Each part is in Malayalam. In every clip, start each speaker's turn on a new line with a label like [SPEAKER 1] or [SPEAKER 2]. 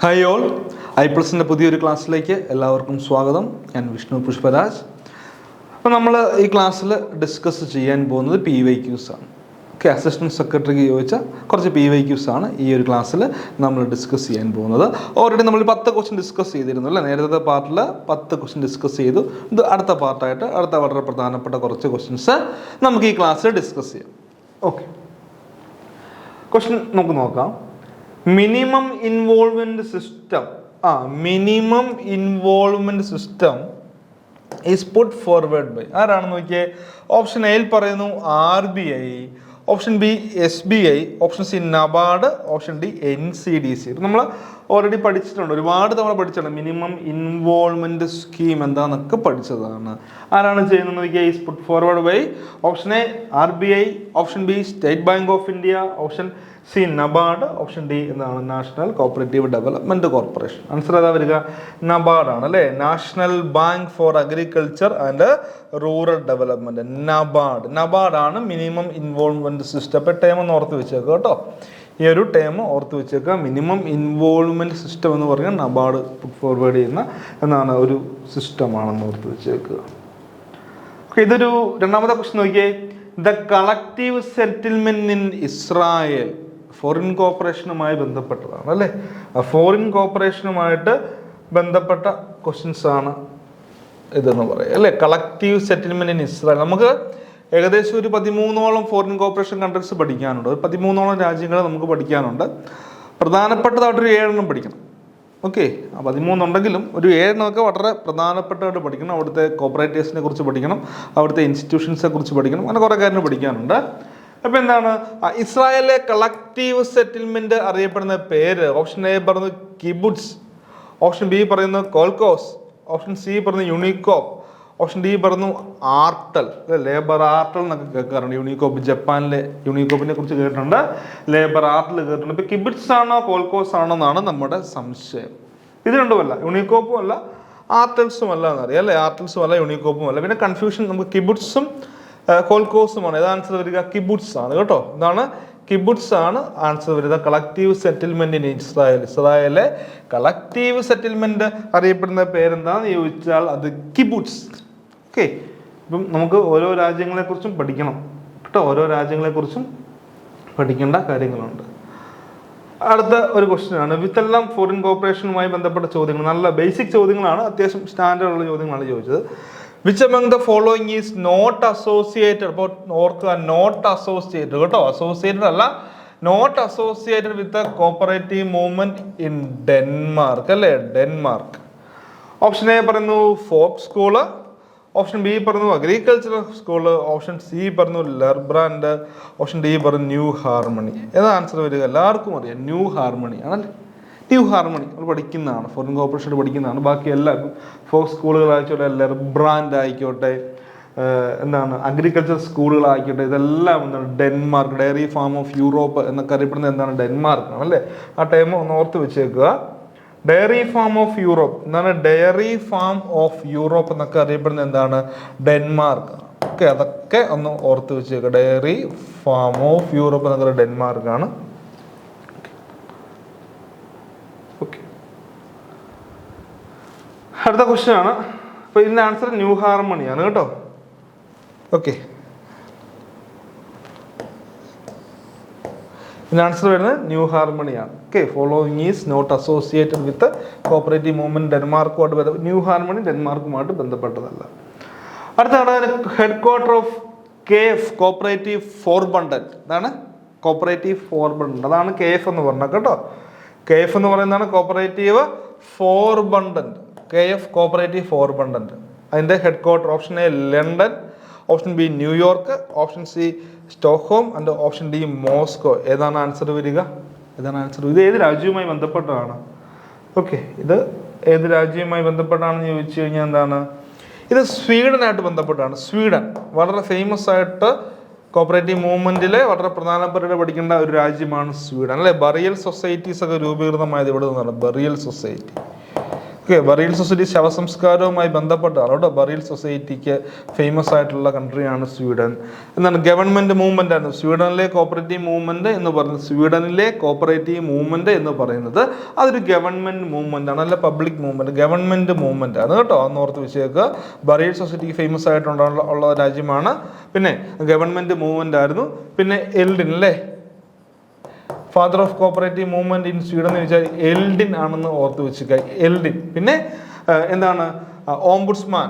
[SPEAKER 1] ഹായ് ഓൾ, ഐപ്ലസിൻ്റെ പുതിയൊരു ക്ലാസ്സിലേക്ക് എല്ലാവർക്കും സ്വാഗതം. ഞാൻ വിഷ്ണു പുഷ്പരാജ്. അപ്പോൾ നമ്മൾ ഈ ക്ലാസ്സിൽ ഡിസ്കസ് ചെയ്യാൻ പോകുന്നത് PYQs ആണ്. ഓക്കെ, അസിസ്റ്റൻറ്റ് സെക്രട്ടറിക്ക് ചോദിച്ച കുറച്ച് PYQs ആണ് ഈ ഒരു ക്ലാസ്സിൽ നമ്മൾ ഡിസ്കസ് ചെയ്യാൻ പോകുന്നത്. ഓൾറെഡി നമ്മൾ 10 ക്വസ്റ്റ്യൻ ഡിസ്കസ് ചെയ്തിരുന്നു അല്ലേ? നേരത്തെ പാർട്ടിൽ 10 ക്വസ്റ്റ്യൻ ഡിസ്കസ് ചെയ്തു. ഇത് അടുത്ത പാർട്ടായിട്ട് അടുത്ത വളരെ പ്രധാനപ്പെട്ട കുറച്ച് ക്വസ്റ്റ്യൻസ് നമുക്ക് ഈ ക്ലാസ്സിൽ ഡിസ്കസ് ചെയ്യാം. ഓക്കെ, ക്വസ്റ്റ്യൻ നമുക്ക് നോക്കാം. Minimum involvement system is put forward by ആരാണെന്ന് നോക്കിയേ. ഓപ്ഷൻ എയിൽ പറയുന്നു RBI, option B SBI, option C NABARD, option D NCDC. നമ്മൾ ഓൾറെഡി പഠിച്ചിട്ടുണ്ട്, ഒരുപാട് തവണ പഠിച്ചിട്ടുണ്ട്. മിനിമം ഇൻവോൾവ്മെന്റ് സ്കീം എന്താണെന്നൊക്കെ പഠിച്ചതാണ്. ആരാണ് ചെയ്യുന്നത് നോക്കിയാൽ is put forward by option A RBI, option B state bank of India, option C NABARD, option D എന്താണ് national cooperative development corporation. Answer ഏതാ വരിക? നബാർഡാണ് അല്ലേ? National bank for agriculture and rural development. നബാർഡാണ് മിനിമം ഇൻവോൾവ്മെന്റ് സിസ്റ്റം. അപ്പോൾ ടേം ഒന്ന് ഓർത്ത് വെച്ചേക്കുക കേട്ടോ. ഈ ഒരു ടേം ഓർത്ത് വെച്ചേക്കുക. മിനിമം ഇൻവോൾവ്മെന്റ് സിസ്റ്റം എന്ന് പറഞ്ഞാൽ നബാർഡ് പുട്ട് ഫോർവേഡ് ചെയ്യുന്ന എന്നാണ് ഒരു സിസ്റ്റമാണെന്ന് ഓർത്ത് വെച്ചേക്കുക. ഇതൊരു രണ്ടാമത്തെ ക്വസ്റ്റ്യൻ നോക്കിയേ. The collective settlement in Israel foreign കോർപ്പറേഷനുമായി ബന്ധപ്പെട്ടതാണ് അല്ലേ? ഫോറിൻ കോർപ്പറേഷനുമായിട്ട് ബന്ധപ്പെട്ട ക്വസ്റ്റ്യൻസ് ആണ് ഇതെന്ന് പറയാം അല്ലേ? Collective settlement in Israel. നമുക്ക് ഏകദേശം ഒരു 13ഓളം ഫോറിൻ കോർപ്പറേഷൻ കൺട്രീസ് പഠിക്കാനുണ്ട്. ഒരു 13ഓളം രാജ്യങ്ങൾ നമുക്ക് പഠിക്കാനുണ്ട്. പ്രധാനപ്പെട്ടതായിട്ടൊരു 7 പഠിക്കണം. ഓക്കെ, 13 ഉണ്ടെങ്കിലും ഒരു 7 വളരെ പ്രധാനപ്പെട്ടതായിട്ട് പഠിക്കണം. അവിടുത്തെ കോപ്പറേറ്റീവ്സിനെ കുറിച്ച് പഠിക്കണം, അവിടുത്തെ ഇൻസ്റ്റിറ്റ്യൂഷൻസിനെ കുറിച്ച് പഠിക്കണം, അങ്ങനെ കുറേ കാര്യങ്ങൾ പഠിക്കാനുണ്ട്. അപ്പോൾ എന്താണ് ഇസ്രായേലിലെ കളക്റ്റീവ് സെറ്റിൽമെന്റ് അറിയപ്പെടുന്ന പേര്? ഓപ്ഷൻ എ പറയുന്നത് കിബുട്സ്, ഓപ്ഷൻ ബി പറയുന്നത് കോൽക്കോസ്, ഓപ്ഷൻ സി പറയുന്നത് യൂണിക്കോപ്പ്, ഓപ്ഷൻ ഡി പറഞ്ഞു ആർട്ടൽ, ലേബർ ആർട്ടൽ എന്നൊക്കെ കേൾക്കാറുണ്ട്. യൂണിക്കോപ്പ്, ജപ്പാനിലെ യൂണിക്കോപ്പിനെ കുറിച്ച് കേട്ടിട്ടുണ്ട്, ലേബർ ആർട്ടൽ കേട്ടിട്ടുണ്ട്. ഇപ്പൊ കിബിറ്റ്സ് ആണോ കോൽക്കോസ് ആണോ എന്നാണ് നമ്മുടെ സംശയം. ഇത് രണ്ടുമല്ല, യൂണിക്കോപ്പും അല്ല ആർട്ടൽസും അല്ല എന്നറിയാം അല്ലേ? ആർട്ടൽസും അല്ല യൂണിക്കോപ്പും അല്ല. പിന്നെ കൺഫ്യൂഷൻ നമുക്ക് കിബുട്സും കോൽക്കോസുമാണ്. ഏതാ ആൻസർ വരിക? കിബുട്സ് ആണ് കേട്ടോ. ഇതാണ് കിബുട്സ് ആണ് ആൻസർ വരിക. Collective settlement in Israel. ഇസ്രായേലിലെ കളക്റ്റീവ് സെറ്റിൽമെന്റ് അറിയപ്പെടുന്ന പേരെന്താന്ന് ചോദിച്ചാൽ അത് കിബുട്സ്. ഓക്കെ, ഇപ്പം നമുക്ക് ഓരോ രാജ്യങ്ങളെക്കുറിച്ചും പഠിക്കണം കേട്ടോ. ഓരോ രാജ്യങ്ങളെക്കുറിച്ചും പഠിക്കേണ്ട കാര്യങ്ങളുണ്ട്. അടുത്ത ഒരു ക്വസ്റ്റ്യൻ ആണ്. വിത്തെല്ലാം ഫോറിൻ കോർപ്പറേഷനുമായി ബന്ധപ്പെട്ട ചോദ്യങ്ങൾ, നല്ല ബേസിക് ചോദ്യങ്ങളാണ്, അത്യാവശ്യം സ്റ്റാൻഡേർഡ് ഉള്ള ചോദ്യങ്ങളാണ് ചോദിച്ചത്. Which among the following is not associated? അപ്പോൾ ഓർക്കുക, നോട്ട് അസോസിയേറ്റഡ് കേട്ടോ, അസോസിയേറ്റഡ് അല്ല, not associated with cooperative movement in Denmark അല്ലേ? ഡെൻമാർക്ക്. ഓപ്ഷൻ എ പറയുന്നു ഫോക്ക് സ്കൂള്, ഓപ്ഷൻ ബി പറഞ്ഞു അഗ്രികൾച്ചറൽ സ്കൂള്, ഓപ്ഷൻ സി പറഞ്ഞു ലെർബ്രാൻഡ്, ഓപ്ഷൻ ഡി പറഞ്ഞു ന്യൂ ഹാർമണി. ഏതാ ആൻസർ വരിക? എല്ലാവർക്കും അറിയാം, ന്യൂ ഹാർമണി ആണല്ലേ? ന്യൂ ഹാർമണി നമ്മൾ പഠിക്കുന്നതാണ്, ഫോറിൻ കോർപ്പറേഷൻ പഠിക്കുന്നതാണ്. ബാക്കി എല്ലാ ഫോക്ക് സ്കൂളുകളായിക്കോട്ടെ, ലെർബ്രാൻഡ് ആയിക്കോട്ടെ, എന്താണ് അഗ്രികൾച്ചർ സ്കൂളുകളായിക്കോട്ടെ, ഇതെല്ലാം എന്താണ് Denmark, dairy farm of Europe എന്നൊക്കെ അറിയപ്പെടുന്നത് എന്താണ്? ഡെൻമാർക്ക് ആണല്ലേ? ആ ടൈം ഒന്ന് ഓർത്ത് വെച്ചേക്കുക. ഡയറി ഫാം ഓഫ് യൂറോപ്പ് എന്താണ്? ഡയറി ഫാം ഓഫ് യൂറോപ്പ് എന്നൊക്കെ അറിയപ്പെടുന്നത് എന്താണ്? ഡെൻമാർക്ക്. ഓക്കെ, അതൊക്കെ ഒന്ന് ഓർത്ത് വെച്ചേക്കുക. ഡയറി ഫാം ഓഫ് യൂറോപ്പ് എന്നൊക്കെ ഡെൻമാർക്കാണ്. ഓക്കെ, അടുത്ത ക്വസ്റ്റ്യൻ ആണ്. അപ്പൊ ഇതിന്റെ ആൻസർ ന്യൂ ഹാർമണിയാണ് കേട്ടോ. ഓക്കെ, ഇതിന്റെ ആൻസർ വരുന്നത് ന്യൂ ഹാർമണിയാണ്. Okay, following is not associated with cooperative movement ഡെൻമാർക്കുമായിട്ട് ബന്ധപ്പെട്ട. ന്യൂ ഹാർമണി ഡെൻമാർക്കുമായിട്ട് ബന്ധപ്പെട്ടതല്ല. അടുത്താണ് head quarter of KF cooperative Forbundet. ഇതാണ് കോപ്പറേറ്റീവ് ഫോർബണ്ടന്റ്, അതാണ് KF എന്ന് പറഞ്ഞത് കേട്ടോ. KF എന്ന് പറയുന്നതാണ് cooperative Forbundet. KF cooperative Forbundet. അതിന്റെ head quarter option A London, option B New York, option C Stockholm and option D Moscow. ഏതാണ് ആൻസർ വരിക? ഏതാണ് ആൻസർ? ഇത് ഏത് രാജ്യവുമായി ബന്ധപ്പെട്ടതാണ്? ഓക്കെ, ഇത് ഏത് രാജ്യവുമായി ബന്ധപ്പെട്ടാണെന്ന് ചോദിച്ചു കഴിഞ്ഞാൽ എന്താണ്? ഇത് സ്വീഡനായിട്ട് ബന്ധപ്പെട്ടാണ്. സ്വീഡൻ വളരെ ഫേമസ് ആയിട്ട് കോപ്പറേറ്റീവ് മൂവ്മെന്റിലെ വളരെ പ്രധാനപ്പെട്ട പഠിക്കേണ്ട ഒരു രാജ്യമാണ് സ്വീഡൻ അല്ലെ? ബറിയൽ സൊസൈറ്റീസ് ഒക്കെ രൂപീകൃതമായത് ഇവിടെ നിന്നാണ്. ബറിയൽ സൊസൈറ്റി ഓക്കെ, ബറീൽ സൊസൈറ്റി ശവസംസ്കാരവുമായി ബന്ധപ്പെട്ടാണ് കേട്ടോ. ബറീൽ സൊസൈറ്റിക്ക് ഫേമസ് ആയിട്ടുള്ള കൺട്രിയാണ് സ്വീഡൻ. എന്താണ് ഗവൺമെന്റ് മൂവ്മെന്റ് ആണ് സ്വീഡനിലെ കോപ്പറേറ്റീവ് മൂവ്മെന്റ് എന്ന് പറയുന്നത്. സ്വീഡനിലെ കോപ്പറേറ്റീവ് മൂവ്മെന്റ് എന്ന് പറയുന്നത് അതൊരു ഗവൺമെന്റ് മൂവ്മെന്റ് ആണ്, അല്ല പബ്ലിക് മൂവ്മെന്റ്, ഗവൺമെന്റ് മൂവ്മെന്റ് ആണ് കേട്ടോ. അന്ന് ഓർത്ത് വെച്ചേക്കുക. ബറീൽ സൊസൈറ്റിക്ക് ഫേമസ് ആയിട്ടുള്ള രാജ്യമാണ്. പിന്നെ ഗവൺമെന്റ് മൂവ്മെന്റ് ആയിരുന്നു. പിന്നെ എൽഡിൻ അല്ലേ, father of cooperative movement in Sweden എന്ന് വെച്ചാൽ എൽഡിൻ ആണെന്ന് ഓർത്ത് വെച്ചുക. എൽഡിൻ. പിന്നെ എന്താണ് ombudsman,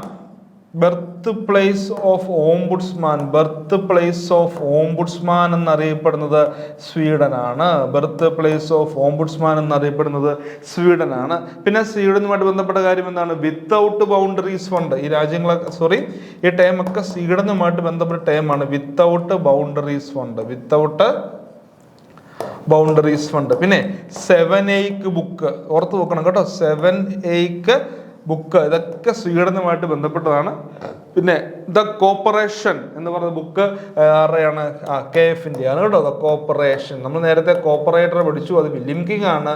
[SPEAKER 1] birth place of ombudsman, birth place of ombudsman എന്നറിയപ്പെടുന്നത് സ്വീഡനാണ്. ബർത്ത് പ്ലേസ് ഓഫ് ഓംബുഡ്സ്മാൻ എന്നറിയപ്പെടുന്നത് സ്വീഡനാണ്. പിന്നെ സ്വീഡനുമായിട്ട് ബന്ധപ്പെട്ട കാര്യം എന്താണ്? Without boundaries fund. ഈ രാജ്യങ്ങളൊക്കെ ഈ ടേമൊക്കെ സ്വീഡനുമായിട്ട് ബന്ധപ്പെട്ട ടേമാണ്. Without boundaries fund, without boundaries fund. പിന്നെ 7 ബുക്ക് ഓർത്ത് വെക്കണം കേട്ടോ. 7 ബുക്ക് ഇതൊക്കെ സ്വീഡനുമായിട്ട് ബന്ധപ്പെട്ടതാണ്. പിന്നെ ദ കോപ്പറേഷൻ എന്ന് പറയുന്ന ബുക്ക് ആരുടെയാണ്? KF-ന്റെ ആണ് കേട്ടോ. The corporation. നമ്മൾ നേരത്തെ കോപ്പറേറ്റർ പഠിച്ചു, അത് വില്യം കിങ് ആണ്.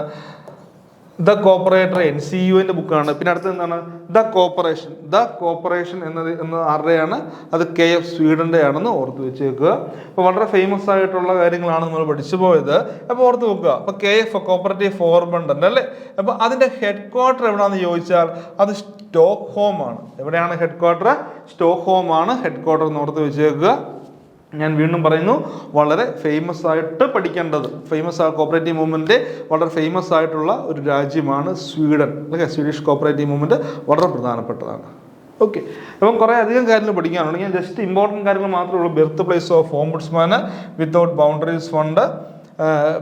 [SPEAKER 1] ദ കോപ്പറേറ്റർ NCUവിൻ്റെ ബുക്കാണ്. പിന്നെ അടുത്ത് എന്താണ്? The corporation. ദ കോപ്പറേഷൻ എന്ന ആരുടെയാണ്? അത് KF സ്വീഡൻ്റെ ആണെന്ന് ഓർത്ത് വെച്ചേക്കുക. അപ്പോൾ വളരെ ഫേമസ് ആയിട്ടുള്ള കാര്യങ്ങളാണ് നമ്മൾ പഠിച്ചു പോയത്. അപ്പോൾ ഓർത്ത് വെക്കുക. അപ്പോൾ KF കോപ്പറേറ്റീവ് ഫോർബണ്ട് അല്ലേ. അപ്പോൾ അതിൻ്റെ ഹെഡ് ക്വാർട്ടർ എവിടെയാണെന്ന് ചോദിച്ചാൽ അത് സ്റ്റോക്ക്ഹോം ആണ്. എവിടെയാണ് ഹെഡ് ക്വാർട്ടർ? സ്റ്റോക്ക്ഹോം ആണ് ഹെഡ് ക്വാർട്ടർ എന്ന് ഓർത്ത് വെച്ചേക്കുക. ഞാൻ വീണ്ടും പറയുന്നു, വളരെ ഫേമസ് ആയിട്ട് പഠിക്കേണ്ടത്, കോപ്പറേറ്റീവ് മൂവ്മെൻറ്റ് വളരെ ഫേമസ് ആയിട്ടുള്ള ഒരു രാജ്യമാണ് Sweden. Okay, Swedish cooperative movement വളരെ പ്രധാനപ്പെട്ടതാണ്. ഓക്കെ, അപ്പം കുറേ അധികം കാര്യങ്ങൾ പഠിക്കാനുണ്ട്. ഞാൻ ജസ്റ്റ് ഇമ്പോർട്ടൻറ്റ് കാര്യങ്ങൾ മാത്രമേ ഉള്ളൂ. Birth place of ombudsman, without boundaries fund,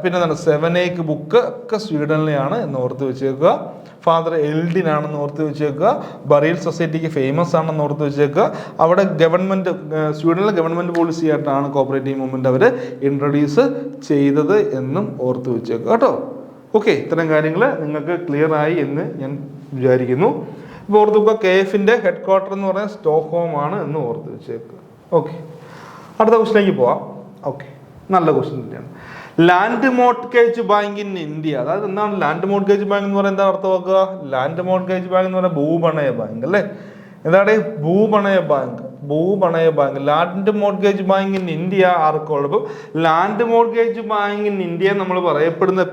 [SPEAKER 1] പിന്നെ എന്താണ് 7 ബുക്ക് ഒക്കെ സ്വീഡനിലെയാണ് എന്ന് ഓർത്ത് വെച്ചേക്കുക. ഫാദർ എൽഡിൻ ആണെന്ന് ഓർത്ത് വെച്ചേക്കുക. ബറീൽ സൊസൈറ്റിക്ക് ഫേമസ് ആണെന്ന് ഓർത്ത് വെച്ചേക്കുക. അവിടെ ഗവൺമെൻറ്, സ്വീഡനിലെ ഗവൺമെൻറ് പോളിസി ആയിട്ടാണ് കോപ്പറേറ്റീവ് മൂവ്മെൻറ്റ് അവർ ഇൻട്രൊഡ്യൂസ് ചെയ്തത് എന്നും ഓർത്ത് വെച്ചേക്കുക കേട്ടോ. ഓക്കെ, ഇത്തരം കാര്യങ്ങൾ നിങ്ങൾക്ക് ക്ലിയർ ആയി എന്ന് ഞാൻ വിചാരിക്കുന്നു. ഇപ്പോൾ ഓർത്ത് വെക്കുക, KF-ന്റെ ഹെഡ് ക്വാർട്ടർ എന്ന് പറയുന്നത് സ്റ്റോക്ക്ഹോം ആണ് എന്ന് ഓർത്ത് വെച്ചേക്കുക. ഓക്കെ, അടുത്ത ക്വസ്റ്റിലേക്ക് പോവാം. ഓക്കെ, നല്ല ക്വസ്റ്റ്യൻ തന്നെയാണ്. Land mortgage bank in India. അതായത് എന്താണ് ലാൻഡ് മോർട്ട്ഗേജ് ബാങ്ക് എന്ന് പറയുന്നത്? എന്താ അർത്ഥമാക്കുക? ലാൻഡ് മോർട്ട്ഗേജ് ബാങ്ക് എന്ന് പറയുന്നത് ഭൂപണയ ബാങ്ക് അല്ലേ. എന്താണ് ഭൂപണയ ബാങ്ക്? ഭൂപണയ bank. Land mortgage bank in India are called. അപ്പോൾ land mortgage bank in India നമ്മൾ പറയപ്പെടുന്ന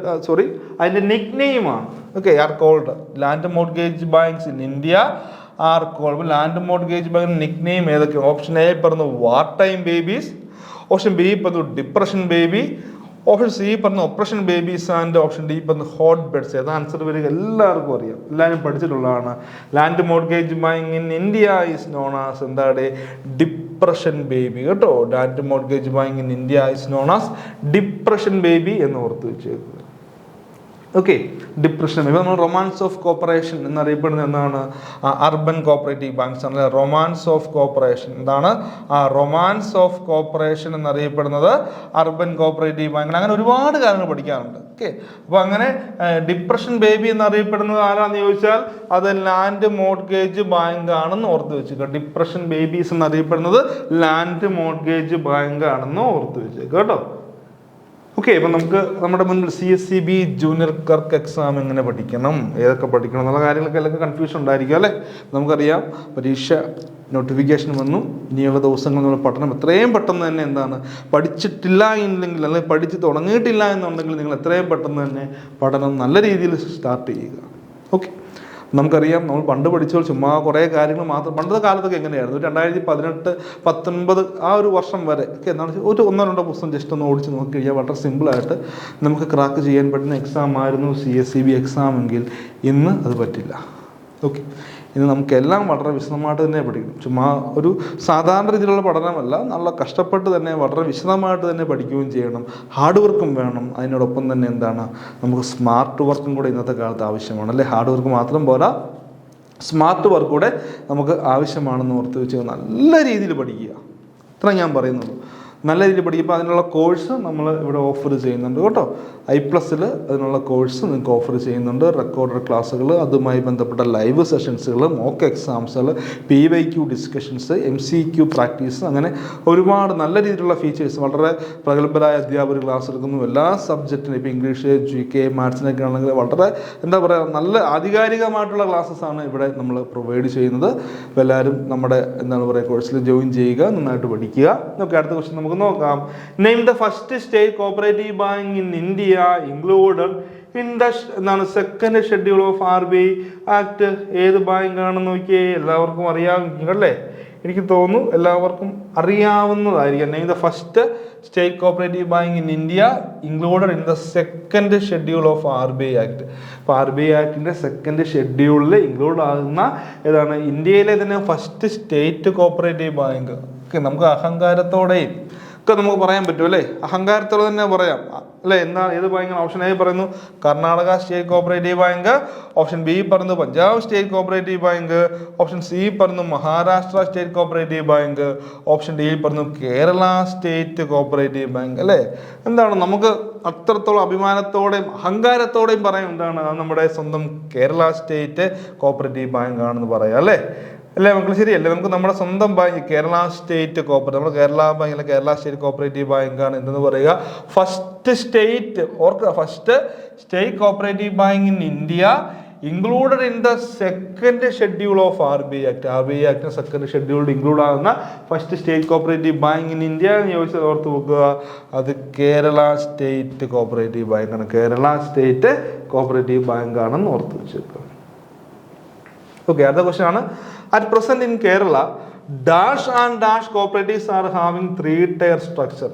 [SPEAKER 1] അതിൻ്റെ നിക് നെയിമാണ്. Okay, are called land mortgage banks in India are called. Land mortgage bank nickname ഏതൊക്കെ? ഓപ്ഷൻ എ പറഞ്ഞു war time babies, option B പറഞ്ഞു ഡിപ്രഷൻ ബേബി, ഓപ്ഷൻ സി പറഞ്ഞു operation babies and option D പറഞ്ഞു ഹോട്ട് ബെഡ്സ്. ഏതാ ആൻസർ വരിക? എല്ലാവർക്കും അറിയാം, എല്ലാവരും പഠിച്ചിട്ടുള്ളതാണ്. Land mortgage bank in India is known as എന്താണ്? ഡിപ്രഷൻ ബേബി കേട്ടോ. Land mortgage bank in India is known as depression baby എന്ന് ഓർത്ത് വെച്ചേക്കുക. Okay, depression. ഇപ്പോൾ നമ്മൾ റൊമാൻസ് ഓഫ് കോപ്പറേഷൻ എന്നറിയപ്പെടുന്നത് എന്താണ്? അർബൻ കോപ്പറേറ്റീവ് ബാങ്ക്സ് ആണ്. റൊമാൻസ് ഓഫ് കോപ്പറേഷൻ എന്താണ്? റൊമാൻസ് ഓഫ് കോപ്പറേഷൻ എന്നറിയപ്പെടുന്നത് അർബൻ കോപ്പറേറ്റീവ് ബാങ്ക്. അങ്ങനെ ഒരുപാട് കാര്യങ്ങൾ പഠിക്കാറുണ്ട്. ഓക്കെ, അപ്പോൾ അങ്ങനെ ഡിപ്രഷൻ ബേബി എന്നറിയപ്പെടുന്നത് ആരാന്ന് ചോദിച്ചാൽ അത് ലാൻഡ് മോർട്ട്ഗേജ് ബാങ്ക് ആണെന്ന് ഓർത്ത് വെച്ചേക്കുക. ഡിപ്രഷൻ ബേബീസ് എന്നറിയപ്പെടുന്നത് ലാൻഡ് മോർട്ട്ഗേജ് ബാങ്ക് ആണെന്ന് ഓർത്ത് വെച്ചേക്കുക കേട്ടോ. ഓക്കെ, അപ്പം നമുക്ക് നമ്മുടെ മുന്നിൽ CSCB ജൂനിയർ ക്ലർക്ക് എക്സാം എങ്ങനെ പഠിക്കണം, ഏതൊക്കെ പഠിക്കണം എന്നുള്ള കാര്യങ്ങളൊക്കെ എല്ലാവർക്കും കൺഫ്യൂഷൻ ഉണ്ടായിരിക്കും അല്ലേ. നമുക്കറിയാം, പരീക്ഷ നോട്ടിഫിക്കേഷൻ വന്നു. ഇനിയുള്ള ദിവസങ്ങൾ നമ്മൾ പഠനം എത്രയും പെട്ടെന്ന് തന്നെ എന്താണ് പഠിച്ചിട്ടില്ല എന്നുണ്ടെങ്കിൽ, അല്ലെങ്കിൽ പഠിച്ച് തുടങ്ങിയിട്ടില്ല എന്നുണ്ടെങ്കിൽ നിങ്ങൾ എത്രയും പെട്ടെന്ന് തന്നെ പഠനം നല്ല രീതിയിൽ സ്റ്റാർട്ട് ചെയ്യുക. ഓക്കെ, നമുക്കറിയാം, നമ്മൾ പണ്ട് പഠിച്ചപ്പോൾ ചുമ്മാ കുറേ കാര്യങ്ങൾ മാത്രം. പണ്ടത്തെ കാലത്തൊക്കെ എങ്ങനെയായിരുന്നു? 2018, 19 ആ ഒരു വർഷം വരെ ഒക്കെ എന്താണ് ഒരു 1-2 പുസ്തകം ജസ്റ്റ് ഒന്ന് ഓടിച്ച് നോക്കി കഴിഞ്ഞാൽ വളരെ സിമ്പിളായിട്ട് നമുക്ക് ക്രാക്ക് ചെയ്യാൻ പറ്റുന്ന എക്സാം ആയിരുന്നു CSCB എക്സാം എങ്കിൽ ഇന്ന് അത് പറ്റില്ല. ഓക്കെ, ഇന്ന് നമുക്കെല്ലാം വളരെ വിശദമായിട്ട് തന്നെ പഠിക്കണം. ചുമ്മാ ഒരു സാധാരണ രീതിയിലുള്ള പഠനമല്ല, നല്ല കഷ്ടപ്പെട്ട് തന്നെ വളരെ വിശദമായിട്ട് തന്നെ പഠിക്കുകയും ചെയ്യണം. ഹാർഡ് വർക്കും വേണം. അതിനോടൊപ്പം തന്നെ എന്താണ് നമുക്ക് സ്മാർട്ട് വർക്കും കൂടെ ഇന്നത്തെ കാലത്ത് ആവശ്യമാണ് അല്ലേ. ഹാർഡ് വർക്ക് മാത്രം പോരാ, സ്മാർട്ട് വർക്ക് കൂടെ നമുക്ക് ആവശ്യമാണെന്ന് ഓർത്ത് വെച്ച് നല്ല രീതിയിൽ പഠിക്കുക. ഇത്ര ഞാൻ പറയുന്നുള്ളൂ. നല്ല രീതിയിൽ പഠിക്കുമ്പോൾ അതിനുള്ള കോഴ്സ് നമ്മൾ ഇവിടെ ഓഫർ ചെയ്യുന്നുണ്ട് കേട്ടോ. I+ൽ അതിനുള്ള കോഴ്സ് നിങ്ങൾക്ക് ഓഫർ ചെയ്യുന്നുണ്ട്. റെക്കോർഡഡ് ക്ലാസ്സുകൾ, അതുമായി ബന്ധപ്പെട്ട ലൈവ് സെഷൻസുകൾ, മോക്ക് എക്സാംസുകൾ, PYQ ഡിസ്കഷൻസ്, MCQ പ്രാക്ടീസ്, അങ്ങനെ ഒരുപാട് നല്ല രീതിയിലുള്ള ഫീച്ചേഴ്സ്. വളരെ പ്രഗത്ഭരായ അധ്യാപകർ ക്ലാസ് എടുക്കുന്നു. എല്ലാ സബ്ജക്റ്റിനും, ഇപ്പോൾ ഇംഗ്ലീഷ്, GK, മാത്സിനൊക്കെ ആണെങ്കിൽ വളരെ എന്താ പറയുക, നല്ല ആധികാരികമായിട്ടുള്ള ക്ലാസ്സസാണ് ഇവിടെ നമ്മൾ പ്രൊവൈഡ് ചെയ്യുന്നത്. അപ്പോൾ എല്ലാവരും നമ്മുടെ എന്താണ് പറയുക കോഴ്സിൽ ജോയിൻ ചെയ്യുക, നന്നായിട്ട് പഠിക്കുക. ഓക്കെ, അടുത്ത ക്വസ്റ്റ്യൻ നമുക്ക് നോക്കാം. Name the first state cooperative bank in India included in the എന്താണ് second schedule of RBI act. ഏത് ബാങ്കാണെന്ന് നോക്കിയേ, എല്ലാവർക്കും അറിയാമെങ്കിലല്ലേ, എനിക്ക് തോന്നുന്നു എല്ലാവർക്കും അറിയാവുന്നതായിരിക്കും. Name the first state cooperative bank in India included in the second schedule of RBI act. അപ്പോൾ RBI ആക്ടിൻ്റെ സെക്കൻഡ് ഷെഡ്യൂളിൽ ഇൻക്ലൂഡ് ആകുന്ന ഏതാണ് ഇന്ത്യയിലെ തന്നെ first state cooperative bank. Okay, നമുക്ക് അഹങ്കാരത്തോടെയും ഒക്കെ നമുക്ക് പറയാൻ പറ്റും അല്ലേ, അഹങ്കാരത്തോടെ തന്നെ പറയാം അല്ലേ. എന്താണ് ഏത് ബാങ്കാണ്? ഓപ്ഷൻ A പറയുന്നു Karnataka state cooperative bank, option B പറയുന്നു Punjab state cooperative bank, option C പറയുന്നു Maharashtra state cooperative bank, option D പറയുന്നു കേരള സ്റ്റേറ്റ് കോപ്പറേറ്റീവ് ബാങ്ക് അല്ലേ. എന്താണ് നമുക്ക് അത്രത്തോളം അഭിമാനത്തോടെയും അഹങ്കാരത്തോടെയും പറയാം, എന്താണ് അത് നമ്മുടെ സ്വന്തം കേരള സ്റ്റേറ്റ് കോപ്പറേറ്റീവ് ബാങ്ക് ആണെന്ന് പറയാം അല്ലേ. അല്ലേ മക്കൾ, ശരിയല്ലേ? നമുക്ക് നമ്മുടെ സ്വന്തം ബാങ്ക് കേരള സ്റ്റേറ്റ് കോപ്പറേറ്റീവ്, നമ്മുടെ കേരള ബാങ്കിലെ കേരള സ്റ്റേറ്റ് കോപ്പറേറ്റീവ് ബാങ്കാണ് എന്തെന്ന് പറയുക, ഫസ്റ്റ് സ്റ്റേറ്റ്. ഓർക്കുക, first state cooperative bank in India included in the second schedule of RBI act. RBI ആക്ടിന് സെക്കൻഡ് ഷെഡ്യൂളിൽ ഇൻക്ലൂഡ് ആകുന്ന first state cooperative bank in India എന്ന് ചോദിച്ചത് ഓർത്ത് വെക്കുക, അത് കേരള സ്റ്റേറ്റ് കോപ്പറേറ്റീവ് ബാങ്കാണ്. കേരള സ്റ്റേറ്റ് കോപ്പറേറ്റീവ് ബാങ്കാണെന്ന് ഓർത്ത് വെച്ചേക്കുക. ഓക്കെ, അടുത്ത ക്വസ്റ്റ്യൻ ആണ്. At present in Kerala dash and dash cooperatives are having 3-tier structure.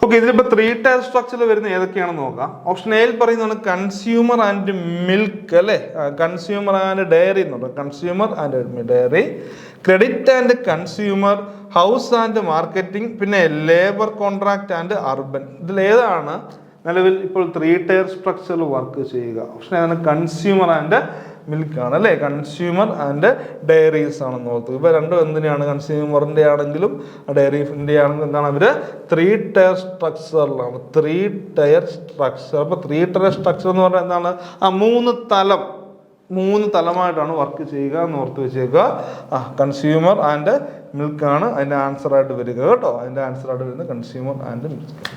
[SPEAKER 1] Okay, ഇതിലിപ്പോൾ 3-tier സ്ട്രക്ചറിൽ വരുന്ന ഏതൊക്കെയാണെന്ന് നോക്കാം. ഓപ്ഷൻ A പറയുന്നതാണ് കൺസ്യൂമർ ആൻഡ് മിൽക്ക് അല്ലേ, കൺസ്യൂമർ ആൻഡ് ഡയറി എന്നുണ്ട്, consumer and dairy, credit and consumer, house and marketing, പിന്നെ ലേബർ കോൺട്രാക്ട് ആൻഡ് അർബൻ. ഇതിലേതാണ് നിലവിൽ ഇപ്പോൾ 3-tier സ്ട്രക്ചറിൽ വർക്ക് ചെയ്യുക? ഓപ്ഷൻ ഏതാണ്? കൺസ്യൂമർ ആൻഡ് മിൽക്ക് ആണ് അല്ലേ, കൺസ്യൂമർ ആൻഡ് ഡയറീസ് ആണെന്ന് ഓർത്തു. ഇവ രണ്ടും എന്തിനാണ്? കൺസ്യൂമറിൻ്റെ ആണെങ്കിലും ഡയറീൻ്റെ ആണെങ്കിലും എന്താണ്, അവർ 3-tier സ്ട്രക്ചറിലാണ്. 3-tier structure. അപ്പോൾ 3-tier സ്ട്രക്ചർ എന്ന് പറഞ്ഞാൽ എന്താണ്? മൂന്ന് തലമായിട്ടാണ് വർക്ക് ചെയ്യുക എന്ന് ഓർത്ത് വെച്ചേക്കുക. കൺസ്യൂമർ ആൻഡ് മിൽക്ക് ആണ് അതിൻ്റെ ആൻസറായിട്ട് വരിക കേട്ടോ. അതിൻ്റെ ആൻസറായിട്ട് വരുന്നത് കൺസ്യൂമർ ആൻഡ് മിൽക്ക്.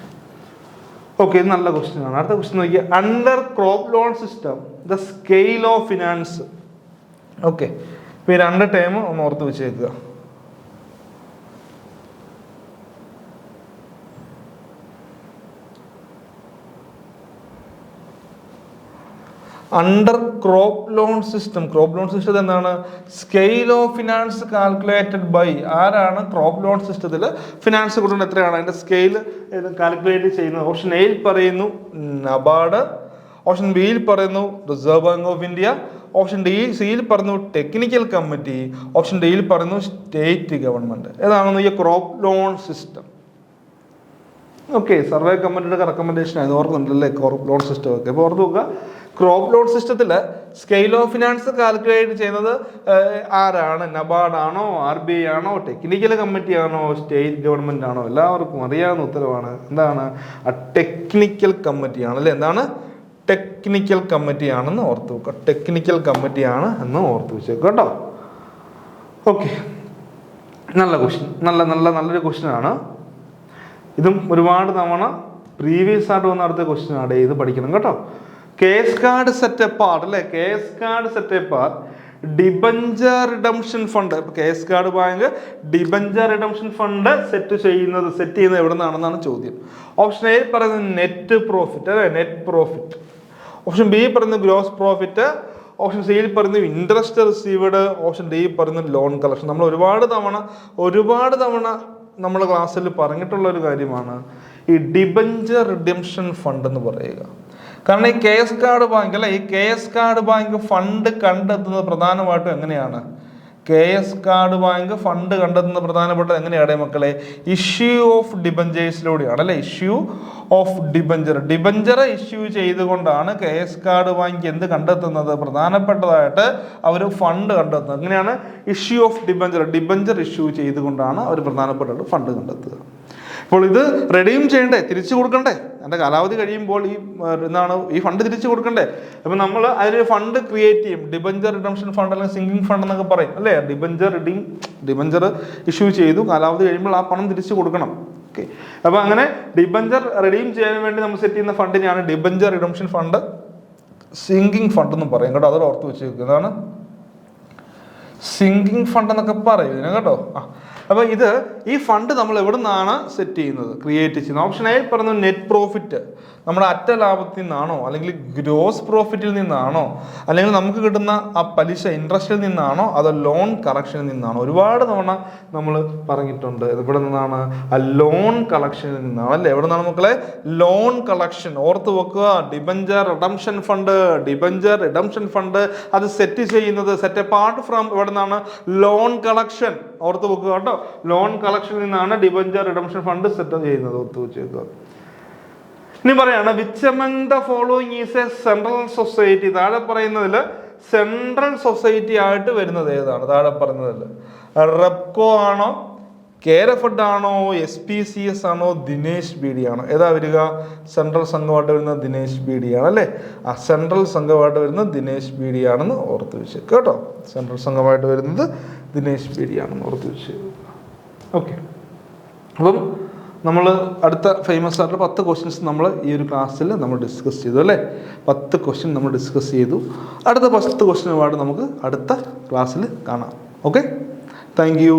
[SPEAKER 1] ഓക്കെ, ഇത് നല്ല ക്വസ്റ്റ്യൻ ആണ്. അടുത്ത ക്വസ്റ്റ്യൻ നോക്കിയാൽ under crop loan system the scale of finance. Okay, ഇപ്പോൾ ഈ രണ്ട് ടേം ഒന്ന് ഓർത്ത് വെച്ചേക്കുക. Under crop loan system. Crop loan സിസ്റ്റത്തിൽ എന്താണ്? Scale of finance calculated by ആരാണ്? ക്രോപ്പ് ലോൺ സിസ്റ്റത്തിൽ ഫിനാൻസ് കൊടുക്കുന്നത് എത്രയാണ്? അതിൻ്റെ സ്കെയിൽ കാൽക്കുലേറ്റ് ചെയ്യുന്നത്. ഓപ്ഷൻ A പറയുന്നു നബാർഡ്, ഓപ്ഷൻ B പറയുന്നു Reserve Bank of India, option C പറയുന്നു ടെക്നിക്കൽ കമ്മിറ്റി, ഓപ്ഷൻ D പറയുന്നു സ്റ്റേറ്റ് ഗവൺമെൻറ്. ഏതാണെന്ന് ഈ crop loan system? Okay, survey കമ്മിറ്റിയുടെ റെക്കമെൻഡേഷൻ ആയത് ഓർക്കുന്നുണ്ടല്ലേ ക്രോപ്പ് ലോൺ സിസ്റ്റം ഒക്കെ. അപ്പോൾ ഓർത്ത് നോക്കുക, ക്രോപ്പ് ലോൺ സിസ്റ്റത്തിൽ സ്കെയിൽ ഓഫ് ഫിനാൻസ് കാൽക്കുലേറ്റ് ചെയ്യുന്നത് ആരാണ്? നബാർഡ് ആണോ, RBI ആണോ, ടെക്നിക്കൽ കമ്മിറ്റി ആണോ, സ്റ്റേറ്റ് ഗവൺമെൻറ് ആണോ? എല്ലാവർക്കും അറിയാവുന്ന ഉത്തരവാണ്. എന്താണ്? ടെക്നിക്കൽ കമ്മിറ്റി ആണ് അല്ലേ. എന്താണ്? ടെക്നിക്കൽ കമ്മിറ്റി ആണെന്ന് ഓർത്ത് വെക്കുക. ടെക്നിക്കൽ കമ്മിറ്റി ആണ് എന്ന് ഓർത്ത് വെച്ചേക്കുക കേട്ടോ. ഓക്കെ, നല്ല ക്വസ്റ്റ്യൻ, നല്ലൊരു ക്വസ്റ്റ്യൻ ആണ്. ഇതും ഒരുപാട് തവണ പ്രീവിയസ് ആയിട്ട് വന്ന അടുത്ത ക്വസ്റ്റ്യൻ ആണ്. ഇത് പഠിക്കണം കേട്ടോ. കേസ് കാർഡ് സെറ്റ് അപ്പാർട്ട് അല്ലേ, case card set apart debenture redemption fund. Case card bank debenture redemption fund set ചെയ്യുന്നത് എവിടെ നിന്നാണെന്നാണ് ചോദ്യം. ഓപ്ഷൻ A പറയുന്നത് നെറ്റ് പ്രോഫിറ്റ് അല്ലേ, നെറ്റ് പ്രോഫിറ്റ്. ഓപ്ഷൻ B പറയുന്നത് ഗ്രോസ് പ്രോഫിറ്റ്, ഓപ്ഷൻ C പറയുന്നത് ഇൻട്രസ്റ്റ് റിസീവ്ഡ്, ഓപ്ഷൻ D പറയുന്നത് ലോൺ കളക്ഷൻ. നമ്മൾ ഒരുപാട് തവണ നമ്മുടെ ക്ലാസ്സിൽ പറഞ്ഞിട്ടുള്ള ഒരു കാര്യമാണ് ഈ ഡിബഞ്ചർ റിഡംഷൻ ഫണ്ട് എന്ന് പറയുക. കാരണം ഈ കേസ് കാർഡ് ബാങ്ക് അല്ലെ, ഈ കേസ് കാർഡ് ബാങ്ക് ഫണ്ട് കണ്ടെത്തുന്നത് പ്രധാനമായിട്ടും എങ്ങനെയാണ്? KS കാർഡ് ബാങ്ക് ഫണ്ട് കണ്ടെത്തുന്ന പ്രധാനപ്പെട്ട എങ്ങനെയാണ് മക്കളെ? ഇഷ്യൂ ഓഫ് ഡിബഞ്ചേഴ്സിലൂടെയാണ് അല്ലെ? ഇഷ്യൂ ഓഫ് ഡിബഞ്ചർ ഇഷ്യൂ ചെയ്തുകൊണ്ടാണ് KS കാർഡ് ബാങ്ക് എന്ത് കണ്ടെത്തുന്നത്? പ്രധാനപ്പെട്ടതായിട്ട് അവർ ഫണ്ട് കണ്ടെത്തുന്നത്. എങ്ങനെയാണ്? ഇഷ്യൂ ഓഫ് ഡിബഞ്ചർ ഇഷ്യൂ ചെയ്തുകൊണ്ടാണ് അവർ പ്രധാനപ്പെട്ട ഫണ്ട് കണ്ടെത്തുക. അപ്പോൾ ഇത് റെഡീം ചെയ്യണ്ടേ? തിരിച്ചു കൊടുക്കണ്ടേ? എൻ്റെ കാലാവധി കഴിയുമ്പോൾ ഈ ഫണ്ട് തിരിച്ചു കൊടുക്കണ്ടേ? അപ്പം നമ്മൾ അതിന് ഫണ്ട് ക്രിയേറ്റ് ചെയ്യും. ഡിബഞ്ചർ റിഡംഷൻ ഫണ്ട് അല്ലെങ്കിൽ സിങ്കിങ് ഫണ്ട് എന്നൊക്കെ പറയും അല്ലേ? ഡിബഞ്ചർ ഇഷ്യൂ ചെയ്തു, കാലാവധി കഴിയുമ്പോൾ ആ പണം തിരിച്ചു കൊടുക്കണം. ഓക്കെ, അപ്പോൾ അങ്ങനെ ഡിബഞ്ചർ റെഡീം ചെയ്യാൻ വേണ്ടി നമ്മൾ സെറ്റ് ചെയ്യുന്ന ഫണ്ടിനെയാണ് debenture redemption fund, sinking fund എന്നും പറയും കേട്ടോ. അതൊരു ഓർത്ത് വെച്ചേക്കും. ഇതാണ് സിങ്കിങ് ഫണ്ട് എന്നൊക്കെ പറയും ഇതിനെ കേട്ടോ. അപ്പോൾ ഈ ഫണ്ട് നമ്മൾ എവിടെ നിന്നാണ് സെറ്റ് ചെയ്യുന്നത്, ക്രിയേറ്റ് ചെയ്യുന്നത്? ഓപ്ഷൻ എ പറഞ്ഞു നെറ്റ് പ്രോഫിറ്റ്, നമ്മുടെ അറ്റ ലാഭത്തിൽ നിന്നാണോ, അല്ലെങ്കിൽ ഗ്രോസ് പ്രോഫിറ്റിൽ നിന്നാണോ, അല്ലെങ്കിൽ നമുക്ക് കിട്ടുന്ന ആ പലിശ ഇൻട്രസ്റ്റിൽ നിന്നാണോ, അതോ ലോൺ കളക്ഷനിൽ നിന്നാണോ? ഒരുപാട് തവണ നമ്മൾ പറഞ്ഞിട്ടുണ്ട്. ഇവിടെ നിന്നാണ്? ആ ലോൺ കളക്ഷനിൽ നിന്നാണ് അല്ലേ? എവിടെ നിന്നാണ് മക്കളെ? Loan collection. ഓർത്ത് വെക്കുക, ഡിബഞ്ചർ റിഡംഷൻ ഫണ്ട് അത് സെറ്റ് ചെയ്യുന്നത്, സെറ്റ് അപ്പാർട്ട് ഫ്രം എവിടെ നിന്നാണ്? Loan collection. ഓർത്ത് വെക്കുക കേട്ടോ, ലോൺ കളക്ഷനിൽ നിന്നാണ് ഡിബഞ്ചർ റിഡംഷൻ ഫണ്ട് സെറ്റ് ചെയ്യുന്നത്. ഓർത്ത് വെച്ചേക്കുക. ഇനി പറയാണ് which among the following is A central society. താഴെ പറയുന്നതിൽ സെൻട്രൽ സൊസൈറ്റി ആയിട്ട് വരുന്നത് ഏതാണ്? താഴെ പറയുന്നതിൽ റെപ്കോ ആണോ, കേരഫഡ് ആണോ, SPCS ആണോ, ദിനേശ് ബീഡി ആണോ? ഏതാ വരിക? സെൻട്രൽ സംഘമായിട്ട് വരുന്നത് ദിനേശ് ബീഡി ആണ് അല്ലേ? ആ സെൻട്രൽ സംഘമായിട്ട് വരുന്നത് ദിനേശ് ബീഡി ആണെന്ന് ഓർത്ത് വെച്ചേക്കുക കേട്ടോ. സെൻട്രൽ സംഘമായിട്ട് വരുന്നത് ദിനേശ് ബീഡി ആണെന്ന് ഓർത്ത് വെച്ചേക്കുക. ഓക്കെ, അപ്പം നമ്മൾ അടുത്ത ഫേമസ് ആയിട്ടുള്ള 10 ക്വസ്റ്റ്യൻസ് നമ്മൾ ഈ ഒരു ക്ലാസ്സിൽ നമ്മൾ ഡിസ്കസ് ചെയ്തു അല്ലേ? 10 ക്വസ്റ്റ്യൻ നമ്മൾ ഡിസ്കസ് ചെയ്തു. അടുത്ത 10 ക്വസ്റ്റ്യനുമായിട്ട് നമുക്ക് അടുത്ത ക്ലാസ്സിൽ കാണാം. Okay, thank you.